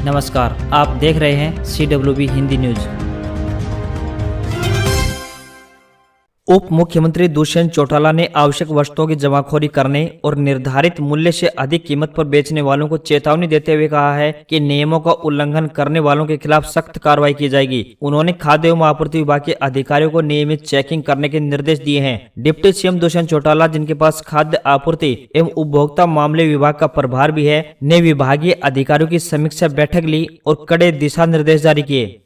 नमस्कार, आप देख रहे हैं CWB हिंदी न्यूज। उप मुख्यमंत्री दुष्यंत चौटाला ने आवश्यक वस्तुओं की जमाखोरी करने और निर्धारित मूल्य से अधिक कीमत पर बेचने वालों को चेतावनी देते हुए कहा है कि नियमों का उल्लंघन करने वालों के खिलाफ सख्त कार्रवाई की जाएगी। उन्होंने खाद्य एवं आपूर्ति विभाग के अधिकारियों को नियमित चेकिंग करने के निर्देश दिए हैं। डिप्टी सीएम दुष्यंत चौटाला, जिनके पास खाद्य आपूर्ति एवं उपभोक्ता मामले विभाग का प्रभार भी है, ने विभागीय अधिकारियों की समीक्षा बैठक ली और कड़े दिशा निर्देश जारी किए।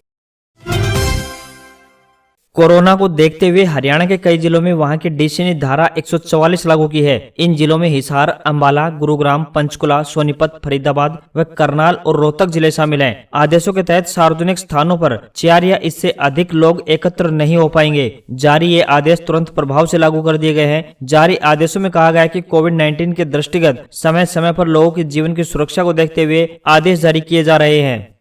कोरोना को देखते हुए हरियाणा के कई जिलों में वहां की डीसी ने धारा 144 लागू की है। इन जिलों में हिसार, अंबाला, गुरुग्राम, पंचकुला, सोनीपत, फरीदाबाद व करनाल और रोहतक जिले शामिल हैं। आदेशों के तहत सार्वजनिक स्थानों पर 4 या इससे अधिक लोग एकत्र नहीं हो पाएंगे। जारी ये आदेश तुरंत प्रभाव से लागू कर दिए गए हैं। जारी आदेशों में कहा गया है कि कोविड-19 के दृष्टिगत समय समय पर लोगों के जीवन की सुरक्षा को देखते हुए आदेश जारी किए जा रहे हैं।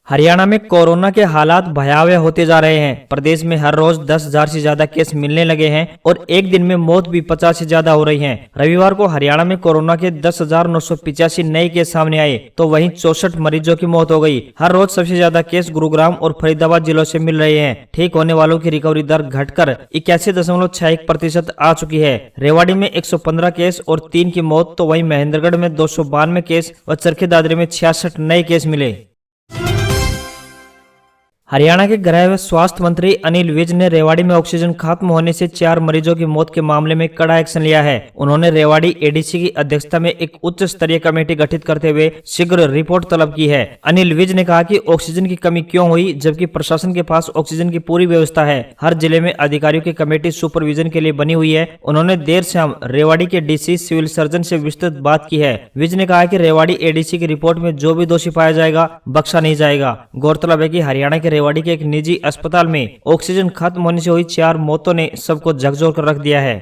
हरियाणा में कोरोना के हालात भयावह होते जा रहे हैं। प्रदेश में हर रोज 10,000 से ज्यादा केस मिलने लगे हैं और एक दिन में मौत भी 50 से ज्यादा हो रही हैं। रविवार को हरियाणा में कोरोना के 10,985 नए केस सामने आए तो वहीं 64 मरीजों की मौत हो गई। हर रोज सबसे ज्यादा केस गुरुग्राम और फरीदाबाद जिलों से मिल रहे हैं। ठीक होने वालों की रिकवरी दर घटकर 81.61% आ चुकी है। रेवाड़ी में 115 केस और 3 की मौत, तो वहीं महेंद्रगढ़ में 292 केस व चरखी दादरी में 66 नए केस मिले। हरियाणा के गृह व स्वास्थ्य मंत्री अनिल विज ने रेवाड़ी में ऑक्सीजन खत्म होने से 4 मरीजों की मौत के मामले में कड़ा एक्शन लिया है। उन्होंने रेवाड़ी एडीसी की अध्यक्षता में एक उच्च स्तरीय कमेटी गठित करते हुए शीघ्र रिपोर्ट तलब की है। अनिल विज ने कहा कि ऑक्सीजन की कमी क्यों हुई, जबकि प्रशासन के पास ऑक्सीजन की पूरी व्यवस्था है। हर जिले में अधिकारियों की कमेटी सुपरविजन के लिए बनी हुई है। उन्होंने देर शाम रेवाड़ी के डीसी, सिविल सर्जन से विस्तृत बात की है। विज ने कहा कि रेवाड़ी एडीसी की रिपोर्ट में जो भी दोषी पाया जाएगा बख्शा नहीं जाएगा। गौरतलब है कि हरियाणा के रेवाड़ी के एक निजी अस्पताल में ऑक्सीजन खत्म होने से हुई 4 मौतों ने सबको झकझोर कर रख दिया है।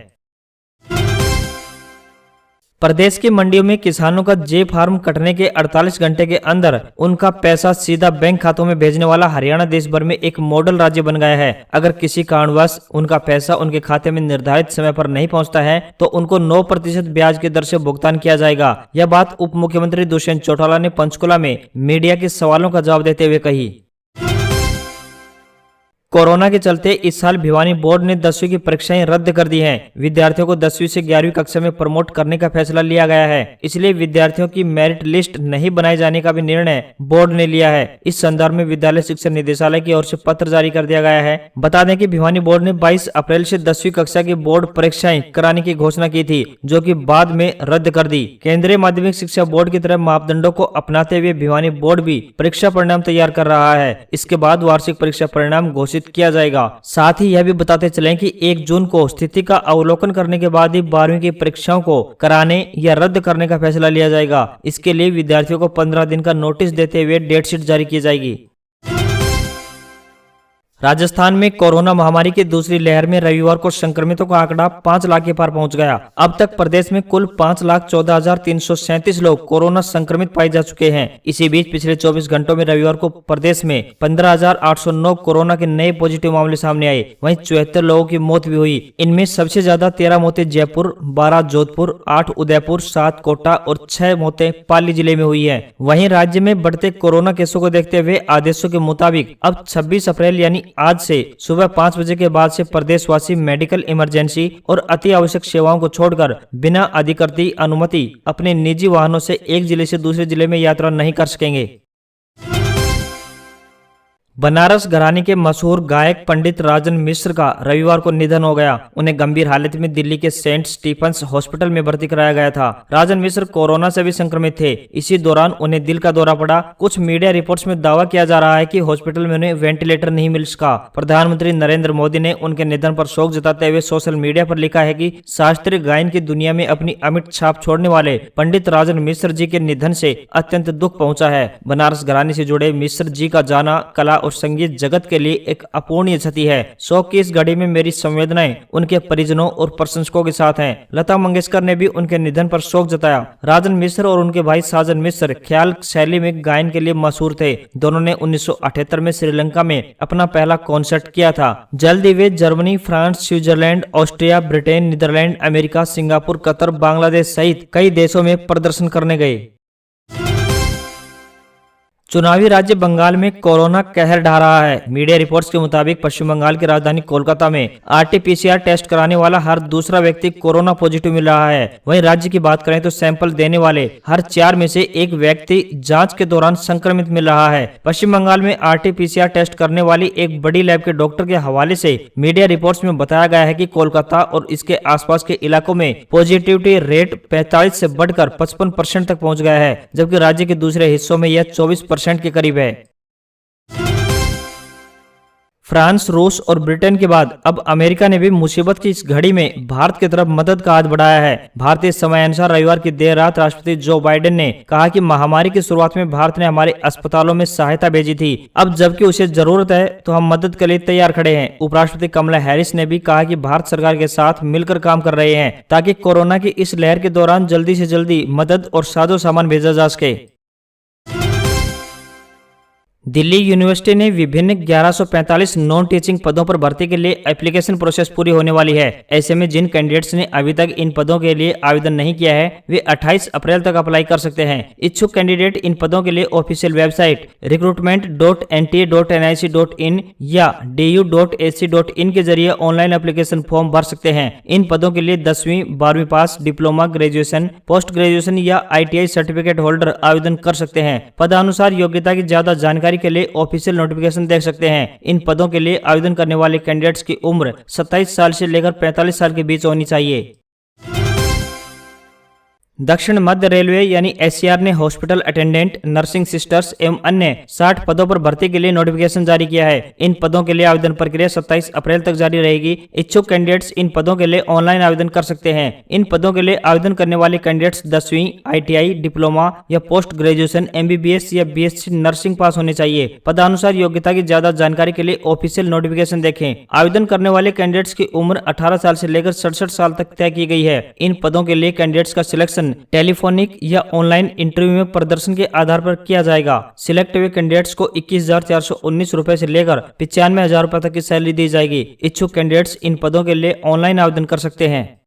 प्रदेश की मंडियों में किसानों का जे फार्म कटने के 48 घंटे के अंदर उनका पैसा सीधा बैंक खातों में भेजने वाला हरियाणा देश भर में एक मॉडल राज्य बन गया है। अगर किसी कारणवश उनका पैसा उनके खाते में निर्धारित समय पर नहीं पहुंचता है तो उनको 9% ब्याज की दर से भुगतान किया जाएगा। यह बात उप मुख्यमंत्री दुष्यंत चौटाला ने पंचकुला में मीडिया के सवालों का जवाब देते हुए कही। कोरोना के चलते इस साल भिवानी बोर्ड ने 10वीं की परीक्षाएं रद्द कर दी हैं। विद्यार्थियों को 10वीं से 11वीं कक्षा में प्रमोट करने का फैसला लिया गया है। इसलिए विद्यार्थियों की मेरिट लिस्ट नहीं बनाए जाने का भी निर्णय बोर्ड ने लिया है। इस संदर्भ में विद्यालय शिक्षा निदेशालय की ओर से पत्र जारी कर दिया गया है। बता दें कि भिवानी बोर्ड ने 22 अप्रैल से 10वीं कक्षा की बोर्ड परीक्षाएं कराने की घोषणा की थी, जो कि बाद में रद्द कर दी। केंद्रीय माध्यमिक शिक्षा बोर्ड की तरह मापदंडों को अपनाते हुए भिवानी बोर्ड भी परीक्षा परिणाम तैयार कर रहा है। इसके बाद वार्षिक परीक्षा परिणाम घोषित किया जाएगा। साथ ही यह भी बताते चलें कि 1 जून को स्थिति का अवलोकन करने के बाद ही 12वीं की परीक्षाओं को कराने या रद्द करने का फैसला लिया जाएगा। इसके लिए विद्यार्थियों को 15 दिन का नोटिस देते हुए डेट शीट जारी की जाएगी। राजस्थान में कोरोना महामारी की दूसरी लहर में रविवार को संक्रमितों का आंकड़ा 5 लाख के पार पहुंच गया। अब तक प्रदेश में कुल 5,14,337 लोग कोरोना संक्रमित पाए जा चुके हैं। इसी बीच पिछले 24 घंटों में रविवार को प्रदेश में 15,809 कोरोना के नए पॉजिटिव मामले सामने आए। वहीं 74 लोगों की मौत भी हुई। इनमें सबसे ज्यादा 13 मौतें जयपुर, 12 जोधपुर, 8 उदयपुर, 7 कोटा और 6 मौतें पाली जिले में हुई है। वहीं राज्य में बढ़ते कोरोना केसों को देखते हुए आदेशों के मुताबिक अब 26 अप्रैल यानी आज से सुबह 5 बजे के बाद से प्रदेशवासी मेडिकल इमरजेंसी और अति आवश्यक सेवाओं को छोड़कर बिना अधिकृत अनुमति अपने निजी वाहनों से एक जिले से दूसरे जिले में यात्रा नहीं कर सकेंगे। बनारस घराने के मशहूर गायक पंडित राजन मिश्र का रविवार को निधन हो गया। उन्हें गंभीर हालत में दिल्ली के सेंट स्टीफंस हॉस्पिटल में भर्ती कराया गया था। राजन मिश्र कोरोना से भी संक्रमित थे। इसी दौरान उन्हें दिल का दौरा पड़ा। कुछ मीडिया रिपोर्ट्स में दावा किया जा रहा है कि हॉस्पिटल में उन्हें वेंटिलेटर नहीं मिल सका। प्रधानमंत्री नरेंद्र मोदी ने उनके निधन पर शोक जताते हुए सोशल मीडिया पर लिखा है कि शास्त्रीय गायन की दुनिया में अपनी अमिट छाप छोड़ने वाले पंडित राजन मिश्र जी के निधन से अत्यंत दुख पहुंचा है। बनारस घराने से जुड़े मिश्र जी का जाना कला और संगीत जगत के लिए एक अपूर्णीय क्षति है। शोक की इस घड़ी में मेरी संवेदनाएं उनके परिजनों और प्रशंसकों के साथ हैं। लता मंगेशकर ने भी उनके निधन पर शोक जताया। राजन मिश्र और उनके भाई साजन मिश्र ख्याल शैली में गायन के लिए मशहूर थे। दोनों ने 1978 में श्रीलंका में अपना पहला कॉन्सर्ट किया था। जल्द ही वे Germany, France, Switzerland, Austria, Britain, Netherlands, America, Singapore, Qatar, Bangladesh सहित कई देशों में प्रदर्शन करने गए। चुनावी राज्य बंगाल में कोरोना कहर ढा रहा है। मीडिया रिपोर्ट्स के मुताबिक पश्चिम बंगाल की राजधानी कोलकाता में RT-PCR टेस्ट कराने वाला हर दूसरा व्यक्ति कोरोना पॉजिटिव मिल रहा है। वहीं राज्य की बात करें तो सैंपल देने वाले हर 4 में से एक व्यक्ति जांच के दौरान संक्रमित मिल रहा है। पश्चिम बंगाल में RT-PCR टेस्ट करने वाली एक बड़ी लैब के डॉक्टर के हवाले से मीडिया रिपोर्ट्स में बताया गया है कि कोलकाता और इसके आसपास के इलाकों में पॉजिटिविटी रेट 45 से बढ़कर 55% तक पहुंच गया है, जबकि राज्य के दूसरे हिस्सों में यह 24% के करीब है। फ्रांस, रूस और ब्रिटेन के बाद अब अमेरिका ने भी मुसीबत की इस घड़ी में भारत की तरफ मदद का हाथ बढ़ाया है। भारतीय समयानुसार रविवार की देर रात राष्ट्रपति जो बाइडेन ने कहा कि महामारी की शुरुआत में भारत ने हमारे अस्पतालों में सहायता भेजी थी। अब जबकि उसे जरूरत है तो हम मदद के लिए तैयार खड़े हैं। उपराष्ट्रपति कमला हैरिस ने भी कहा कि भारत सरकार के साथ मिलकर काम कर रहे हैं ताकि कोरोना की इस लहर के दौरान जल्दी से जल्दी मदद और साजो सामान भेजा जा सके। दिल्ली यूनिवर्सिटी ने विभिन्न 1145 नॉन टीचिंग पदों पर भर्ती के लिए एप्लीकेशन प्रोसेस पूरी होने वाली है। ऐसे में जिन कैंडिडेट्स ने अभी तक इन पदों के लिए आवेदन नहीं किया है वे 28 अप्रैल तक अप्लाई कर सकते हैं। इच्छुक कैंडिडेट इन पदों के लिए ऑफिशियल वेबसाइट recruitment.nta.nic.in या du.ac.in के जरिए ऑनलाइन एप्लीकेशन फॉर्म भर सकते हैं। इन पदों के लिए 10वीं 12वीं पास, डिप्लोमा, ग्रेजुएशन, पोस्ट ग्रेजुएशन या ITI सर्टिफिकेट होल्डर आवेदन कर सकते हैं। पदानुसार योग्यता की ज्यादा जानकारी के लिए ऑफिशियल नोटिफिकेशन देख सकते हैं। इन पदों के लिए आवेदन करने वाले कैंडिडेट्स की उम्र 27 साल से लेकर 45 साल के बीच होनी चाहिए। दक्षिण मध्य रेलवे यानी SCR ने हॉस्पिटल अटेंडेंट, नर्सिंग सिस्टर्स एवं अन्य 60 पदों पर भर्ती के लिए नोटिफिकेशन जारी किया है। इन पदों के लिए आवेदन प्रक्रिया 27 अप्रैल तक जारी रहेगी। इच्छुक कैंडिडेट्स इन पदों के लिए ऑनलाइन आवेदन कर सकते हैं। इन पदों के लिए आवेदन करने वाले कैंडिडेट्स 10वीं, ITI, डिप्लोमा या पोस्ट ग्रेजुएशन, MBBS या BSc नर्सिंग पास होने चाहिए। पदानुसार योग्यता की ज्यादा जानकारी के लिए ऑफिशियल नोटिफिकेशन देखें। आवेदन करने वाले कैंडिडेट्स की उम्र 18 साल से लेकर 67 साल तक तय की गई है। इन पदों के लिए कैंडिडेट्स का सिलेक्शन टेलीफोनिक या ऑनलाइन इंटरव्यू में प्रदर्शन के आधार पर किया जाएगा। सिलेक्ट हुए कैंडिडेट्स को 21,419 रुपए से लेकर 95,000 रुपए तक की सैलरी दी जाएगी। इच्छुक कैंडिडेट्स इन पदों के लिए ऑनलाइन आवेदन कर सकते हैं।